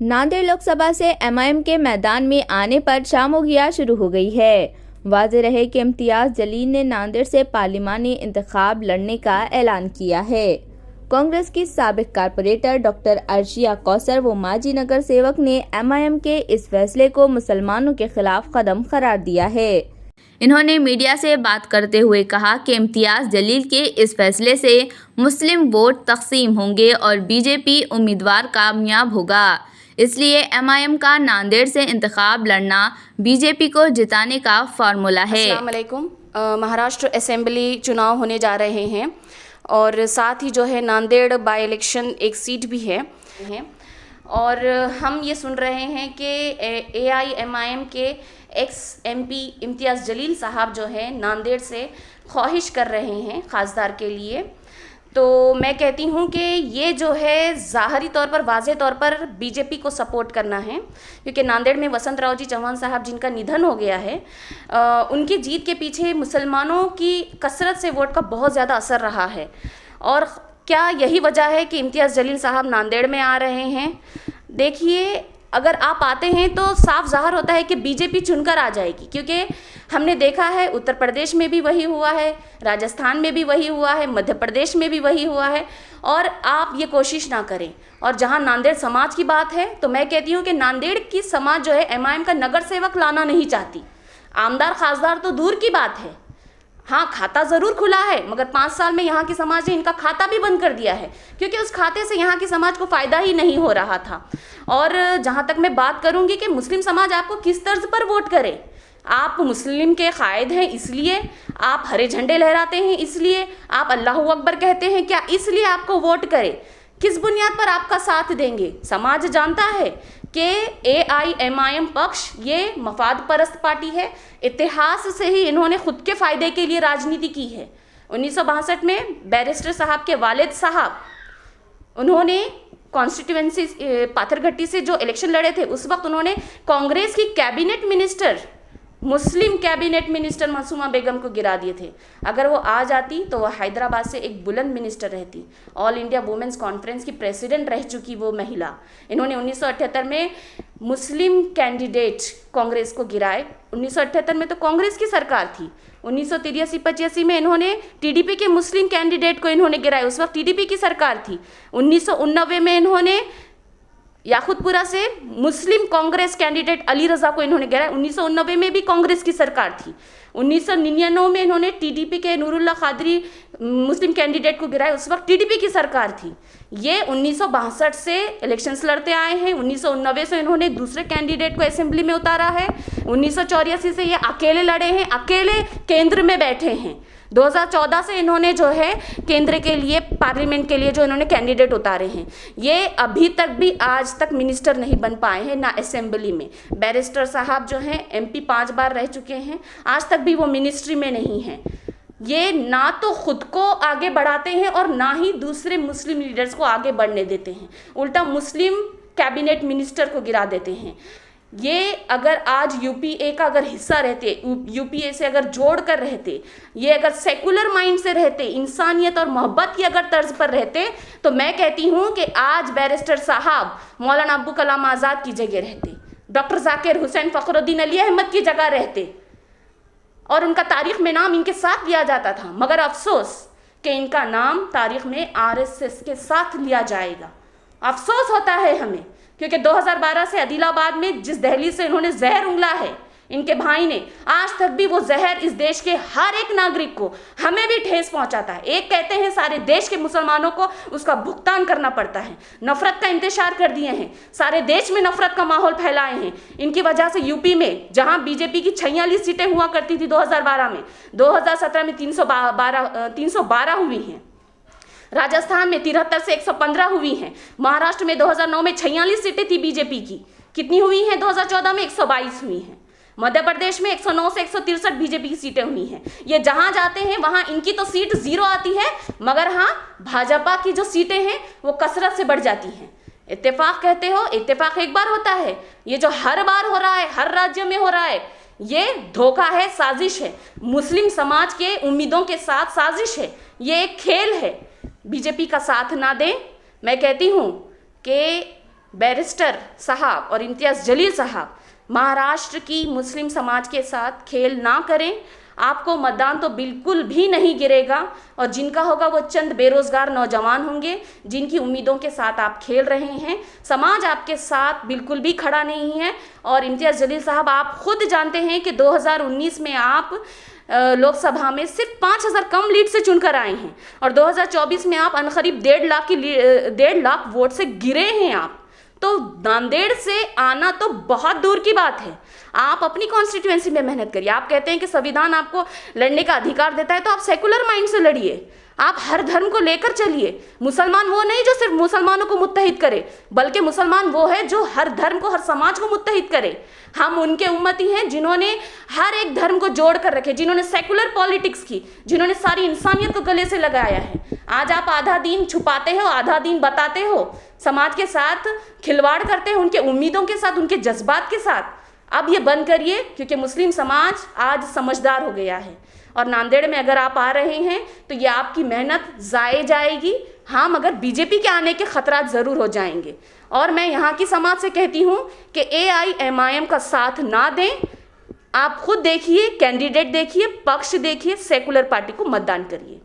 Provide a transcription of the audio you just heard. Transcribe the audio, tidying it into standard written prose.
नांदेड़ लोकसभा से एमआईएम के मैदान में आने पर शामोगियां शुरू हो गई है। वाज़ेह रहे कि इम्तियाज़ जलील ने नांदेड़ से पार्लिमानी इंतखाब लड़ने का ऐलान किया है। कांग्रेस की साबिक कारपोरेटर डॉक्टर अर्शिया कौसर व माजी नगर सेवक ने एमआईएम के इस फैसले को मुसलमानों के खिलाफ कदम करार दिया है। इन्होंने मीडिया से बात करते हुए कहा कि इम्तियाज़ जलील के इस फैसले से मुस्लिम वोट तकसीम होंगे और बीजेपी उम्मीदवार कामयाब होगा, इसलिए एमआईएम का नांदेड़ से इंतखाब लड़ना बीजेपी को जिताने का फार्मूला है। अस्सलाम वालेकुम। महाराष्ट्र असेंबली चुनाव होने जा रहे हैं और साथ ही जो है नांदेड़ बाई इलेक्शन एक सीट भी है और हम ये सुन रहे हैं कि एआईएमआईएम के एक्स एमपी इम्तियाज़ जलील साहब जो है नांदेड़ से ख्वाहिश कर रहे हैं खासदार के लिए। तो मैं कहती हूँ कि ये जो है ज़ाहरी तौर पर वाज़े तौर पर बीजेपी को सपोर्ट करना है, क्योंकि नांदेड़ में वसंतराव जी चौहान साहब जिनका निधन हो गया है, उनकी जीत के पीछे मुसलमानों की कसरत से वोट का बहुत ज़्यादा असर रहा है। और क्या यही वजह है कि इम्तियाज़ जलील साहब नांदेड़ में आ रहे हैं? देखिए, अगर आप आते हैं तो साफ ज़ाहिर होता है कि बीजेपी चुनकर आ जाएगी, क्योंकि हमने देखा है उत्तर प्रदेश में भी वही हुआ है, राजस्थान में भी वही हुआ है, मध्य प्रदेश में भी वही हुआ है। और आप ये कोशिश ना करें। और जहां नांदेड़ समाज की बात है तो मैं कहती हूँ कि नांदेड़ की समाज जो है एमआईएम का नगर सेवक लाना नहीं चाहती। आमदार खासदार तो दूर की बात है, हाँ खाता ज़रूर खुला है, मगर 5 साल में यहाँ की समाज ने इनका खाता भी बंद कर दिया है, क्योंकि उस खाते से यहाँ की समाज को फ़ायदा ही नहीं हो रहा था। और जहाँ तक मैं बात करूँगी कि मुस्लिम समाज आपको किस तर्ज पर वोट करे, आप मुस्लिम के कायद हैं इसलिए, आप हरे झंडे लहराते हैं इसलिए, आप अल्लाहू अकबर कहते हैं क्या इसलिए आपको वोट करे? किस बुनियाद पर आपका साथ देंगे? समाज जानता है कि एआईएमआईएम पक्ष ये मफाद परस्त पार्टी है। इतिहास से ही इन्होंने खुद के फ़ायदे के लिए राजनीति की है। 1962 में बैरिस्टर साहब के वालिद साहब उन्होंने कॉन्स्टिट्यूएंसी पाथरघट्टी से जो इलेक्शन लड़े थे, उस वक्त उन्होंने कांग्रेस की कैबिनेट मिनिस्टर, मुस्लिम कैबिनेट मिनिस्टर मासूमा बेगम को गिरा दिए थे। अगर वो आ जाती तो वो हैदराबाद से एक बुलंद मिनिस्टर रहती। ऑल इंडिया वुमेन्स कॉन्फ्रेंस की प्रेसिडेंट रह चुकी वो महिला। इन्होंने 1978 में मुस्लिम कैंडिडेट कांग्रेस को गिराए। 1978 में तो कांग्रेस की सरकार थी। 1983-85 में इन्होंने टीडीपी के मुस्लिम कैंडिडेट को इन्होंने गिराया, उस वक्त टीडीपी की सरकार थी। 1989 में इन्होंने याकुतपुरा से मुस्लिम कांग्रेस कैंडिडेट अली रजा को इन्होंने गिराया। 1989 में भी कांग्रेस की सरकार थी। 1999 में इन्होंने टीडीपी के नूरुल्लाह कादरी मुस्लिम कैंडिडेट को गिराया, उस वक्त टीडीपी की सरकार थी। ये 1962 से इलेक्शंस लड़ते आए हैं। 1990 से इन्होंने दूसरे कैंडिडेट को असेंबली में उतारा है। 1984 से ये अकेले लड़े हैं, अकेले केंद्र में बैठे हैं। 2014 से इन्होंने जो है केंद्र के लिए, पार्लियामेंट के लिए जो इन्होंने कैंडिडेट उतारे हैं, ये अभी तक भी आज तक मिनिस्टर नहीं बन पाए हैं, ना असेंबली में। बैरिस्टर साहब जो हैं एमपी 5 बार रह चुके हैं, आज तक भी वो मिनिस्ट्री में नहीं हैं। ये ना तो खुद को आगे बढ़ाते हैं और ना ही दूसरे मुस्लिम लीडर्स को आगे बढ़ने देते हैं, उल्टा मुस्लिम कैबिनेट मिनिस्टर को गिरा देते हैं। ये अगर आज यूपीए का अगर हिस्सा रहते, यूपीए से अगर जोड़ कर रहते, ये अगर सेकुलर माइंड से रहते, इंसानियत और मोहब्बत की अगर तर्ज पर रहते, तो मैं कहती हूँ कि आज बैरिस्टर साहब मौलाना अब्दुल कलाम आज़ाद की जगह रहते, डॉक्टर जाकिर हुसैन फखरुद्दीन अली अहमद की जगह रहते और उनका तारीख में नाम इनके साथ लिया जाता था। मगर अफसोस कि इनका नाम तारीख में आरएसएस के साथ लिया जाएगा। अफसोस होता है हमें, क्योंकि 2012 से आदिलाबाद में जिस दहलीज से इन्होंने जहर उंगला है इनके भाई ने, आज तक भी वो जहर इस देश के हर एक नागरिक को, हमें भी ठेस पहुंचाता है। एक कहते हैं सारे देश के मुसलमानों को उसका भुगतान करना पड़ता है। नफरत का इंतशार कर दिए हैं, सारे देश में नफरत का माहौल फैलाए हैं। इनकी वजह से यूपी में जहां बीजेपी की 46 सीटें हुआ करती थी 2012 में, 2017 में 312 हुई हैं। राजस्थान में 73 से 115 हुई हैं। महाराष्ट्र में 2009 में 46 सीटें थी बीजेपी की, कितनी हुई हैं? 2014 में 122 हुई हैं। मध्य प्रदेश में 109 से 163 बीजेपी की सीटें हुई हैं। ये जहां जाते हैं वहां इनकी तो सीट 0 आती है, मगर हाँ भाजपा की जो सीटें हैं वो कसरत से बढ़ जाती हैं। इत्तेफाक कहते हो, इत्तेफाक एक बार होता है, ये जो हर बार हो रहा है, हर राज्य में हो रहा है, ये धोखा है, साजिश है। मुस्लिम समाज के उम्मीदों के साथ साजिश है, ये एक खेल है। बीजेपी का साथ ना दें। मैं कहती हूँ कि बैरिस्टर साहब और इम्तियाज़ जलील साहब महाराष्ट्र की मुस्लिम समाज के साथ खेल ना करें। आपको मतदान तो बिल्कुल भी नहीं गिरेगा और जिनका होगा वो चंद बेरोजगार नौजवान होंगे जिनकी उम्मीदों के साथ आप खेल रहे हैं। समाज आपके साथ बिल्कुल भी खड़ा नहीं है। और इम्तियाज़ जलील साहब, आप खुद जानते हैं कि 2019 में आप लोकसभा में सिर्फ 5000 कम लीड से चुनकर आए हैं और 2024 में आप अनकरीब 1.5 लाख वोट से गिरे हैं। आप तो नांदेड़ से आना तो बहुत दूर की बात है। आप अपनी कॉन्स्टिट्यूएंसी में मेहनत करिए। आप कहते हैं कि संविधान आपको लड़ने का अधिकार देता है, तो आप सेकुलर माइंड से लड़िए। आप हर धर्म को लेकर चलिए। मुसलमान वो नहीं जो सिर्फ मुसलमानों को मुत्तहिद करे, बल्कि मुसलमान वो है जो हर धर्म को, हर समाज को मुत्तहिद करे। हम उनके उम्मती हैं जिन्होंने हर एक धर्म को जोड़ कर रखे, जिन्होंने सेकुलर पॉलिटिक्स की, जिन्होंने सारी इंसानियत को गले से लगाया है। आज आप आधा दीन छुपाते हो, आधा दीन बताते हो, समाज के साथ खिलवाड़ करते हो, उनके उम्मीदों के साथ, उनके जज्बात के साथ। अब ये बंद करिए, क्योंकि मुस्लिम समाज आज समझदार हो गया है। और नांदेड़ में अगर आप आ रहे हैं तो ये आपकी मेहनत ज़ाये जाएगी। हाँ, मगर बीजेपी के आने के खतरात ज़रूर हो जाएंगे। और मैं यहाँ की समाज से कहती हूँ कि AIMIM का साथ ना दें। आप खुद देखिए, कैंडिडेट देखिए, पक्ष देखिए, सेकुलर पार्टी को मतदान करिए।